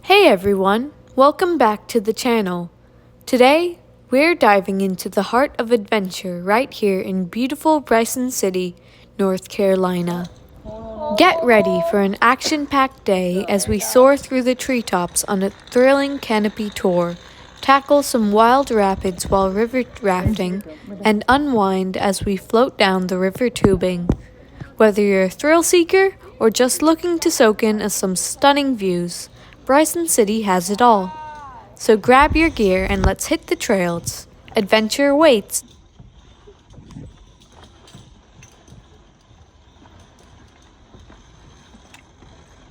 Hey everyone, welcome back to the channel. Today, we're diving into the heart of adventure right here in beautiful Bryson City, North Carolina. Get ready for an action-packed day as we soar through the treetops on a thrilling Canopy tour, tackle some wild rapids while river rafting, and unwind as we float down the river tubing. Whether you're a thrill seeker or just looking to soak in some stunning views, Bryson City has it all. So grab your gear and let's hit the trails. Adventure awaits.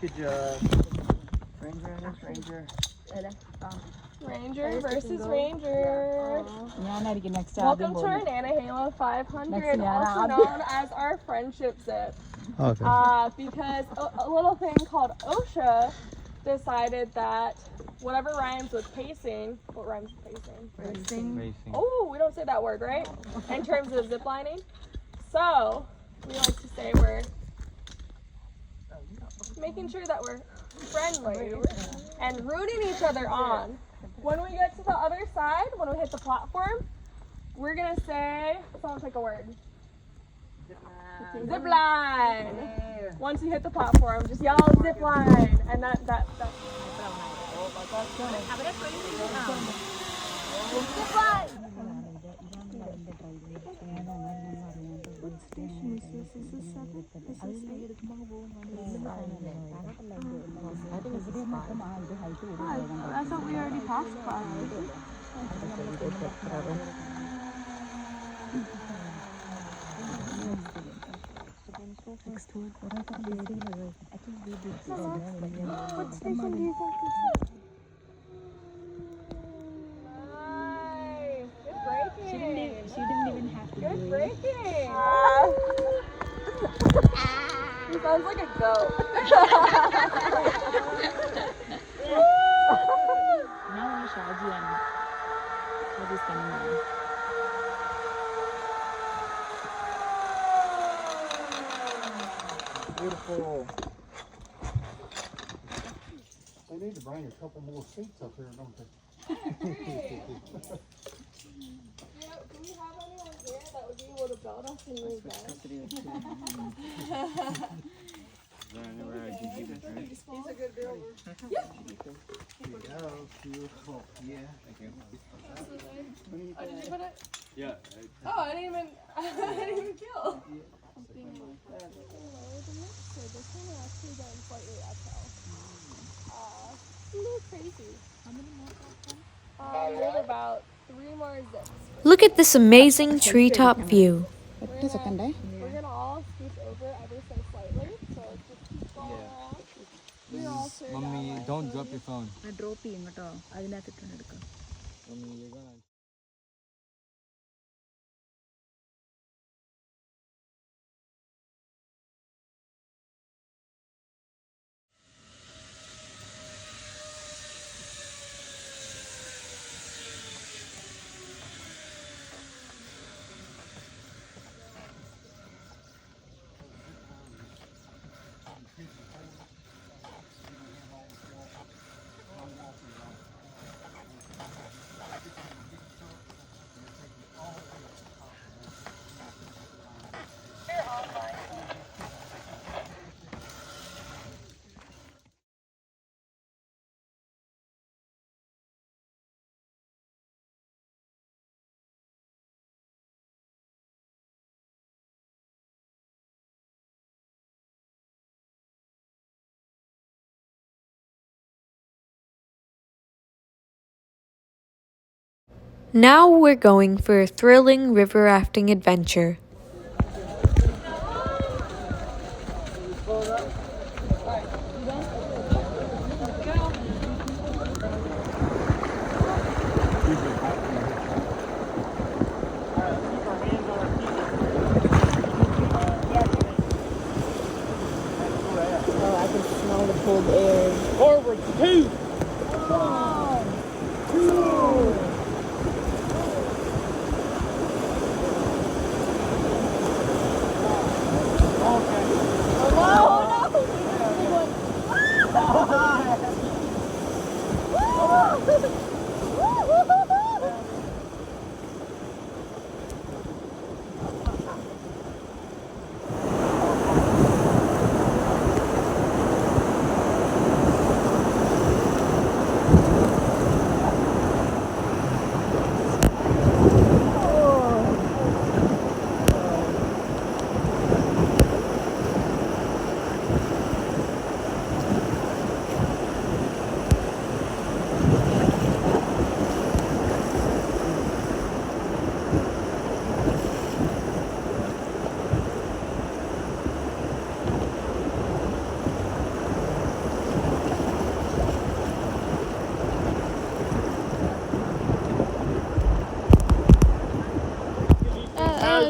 Good job. Ranger versus Ranger. Welcome to our Nanahela 500, also known as our friendship zip. Okay. Because a little thing called OSHA decided that whatever rhymes with pacing, what rhymes with pacing? Racing. Oh, we don't say that word, right? In terms of zip lining. So, we like to say we're making sure that we're friendly and rooting each other on. When we get to the other side, when we hit the platform, we're gonna say, someone pick a word. Zip line. Once you hit the platform, just yell zip line, and that's zip line. I thought we already passed 5. What station do you think this is? Nice. Good breaking. She didn't even have to. Good breaking. He sounds like a goat. Beautiful. They need to bring a couple more seats up here, don't they? Do we have anyone here that would be able to build us a new bed? He's a good builder. Yeah. Beautiful. Yeah. Thank you. Oh, did you put it? Yeah. Oh, I didn't even kill. A little crazy. How many more platforms? We have about 3 more zips. Look at this amazing treetop view. We're gonna all scoot over ever so slightly, so just keep going around. We're all sure Mummy, don't drop your phone. Now we're going for a thrilling river rafting adventure. I can smell the cold air. Forward, 2. 1, 2. Oh no!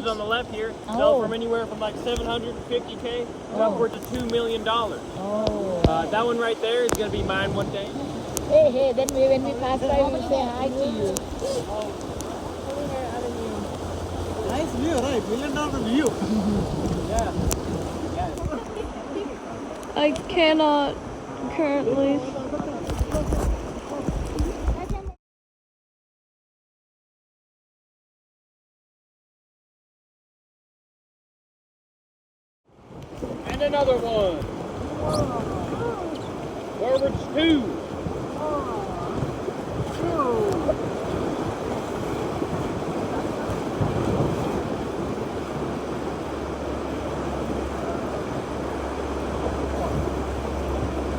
on the left here sell from anywhere from like $750K to upwards of $2 million. That one right there is going to be mine one day. Hey, then when we pass by, we'll say hi to you. Nice view, right? $1 million view. Yeah. I cannot currently. And another one. Forwards 2.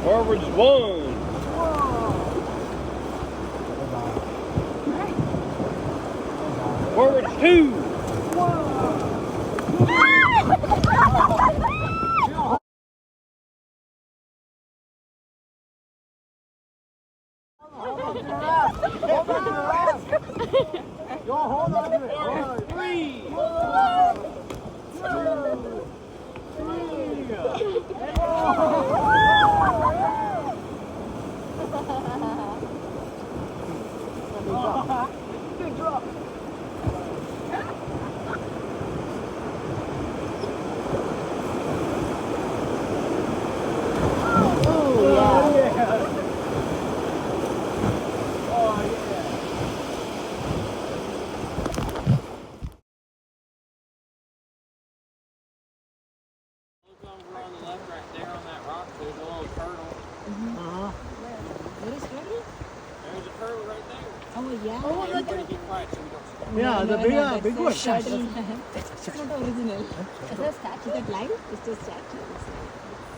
Forwards 1. Forwards 2. Yo, hold on to it. Forwards 3. Big drop. Over on the left right there on that rock, there's a little turtle. Where is turtle? There's a turtle right there. Oh, yeah. Everybody be quiet so we don't see. Yeah, the big one. That's not original. It's a statue. That line is just a statue.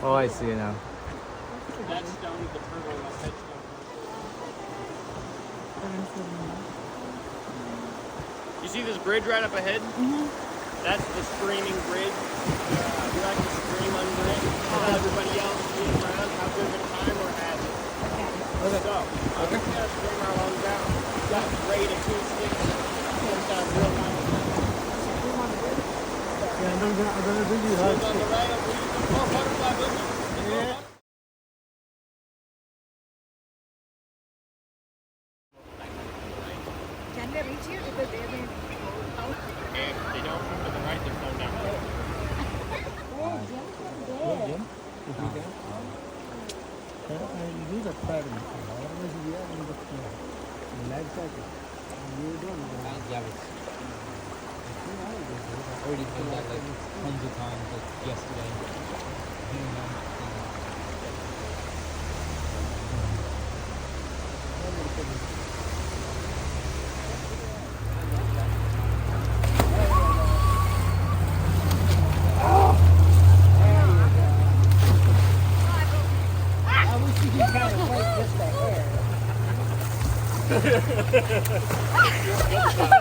Oh, I see now. That stone is the turtle, that headstone. You see this bridge right up ahead? That's the streaming bridge. We like to stream under it. Tell everybody else being around how good of a time we're having. So, we got a stream our lungs out. Got great acoustics. It's got real nice. Yeah, I'm gonna bring you On hard. the right, we use the butterfly boogie. Yeah. Can they reach you? Because they have been And they don't come to the right, they're going down there. You need a pattern. Otherwise, we are in the life cycle. You don't. Already done that like tons of times, like yesterday.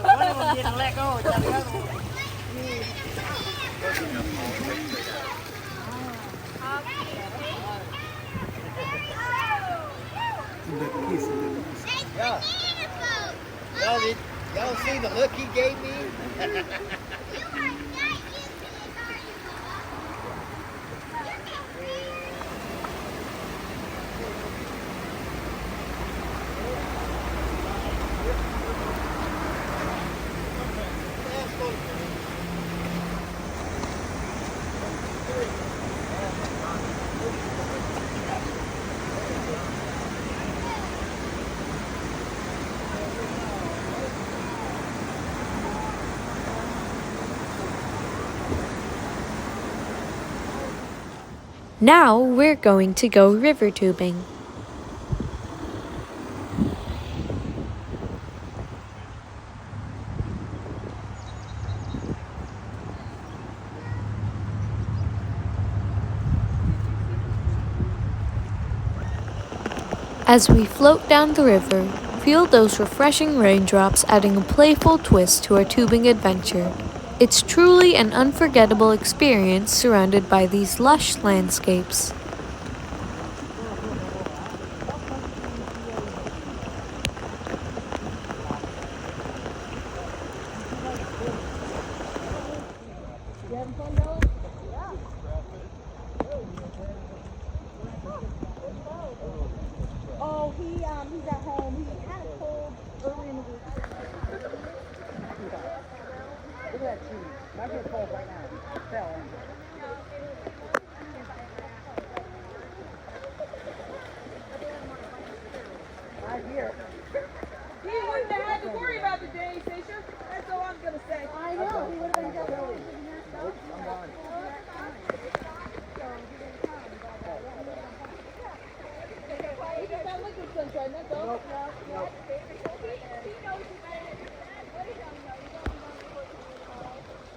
One of them didn't let go, the other one. Yeah. Y'all see the look he gave me? Now we're going to go river tubing. As we float down the river, feel those refreshing raindrops adding a playful twist to our tubing adventure. It's truly an unforgettable experience surrounded by these lush landscapes. No, he's at home. He had a cold early in the week. Look at that tree. Might be cold right now. It fell in. Right here. He wouldn't have had to worry about the day, Fisher. That's all I'm gonna say. I know. He would have been just Nope, I'm gone. We just got liquid sunshine, that's all. Nope.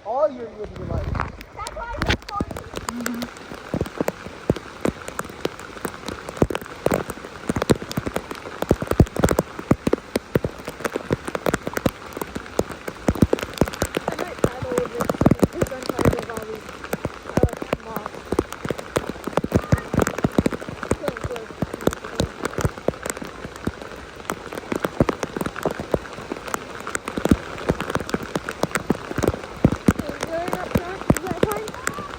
All your would be like. I might paddle with this because I'm tired of all these moss. Feeling good. So going up front, is that fine?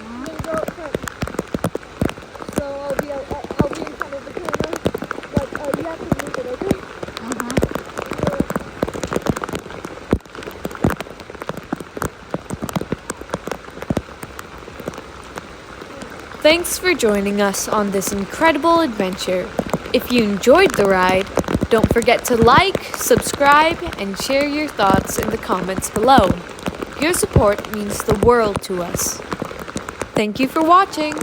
I'm gonna go up front. So I'll be in front of the camera, but you have to move it, okay? Thanks for joining us on this incredible adventure. If you enjoyed the ride, don't forget to like, subscribe, and share your thoughts in the comments below. Your support means the world to us. Thank you for watching.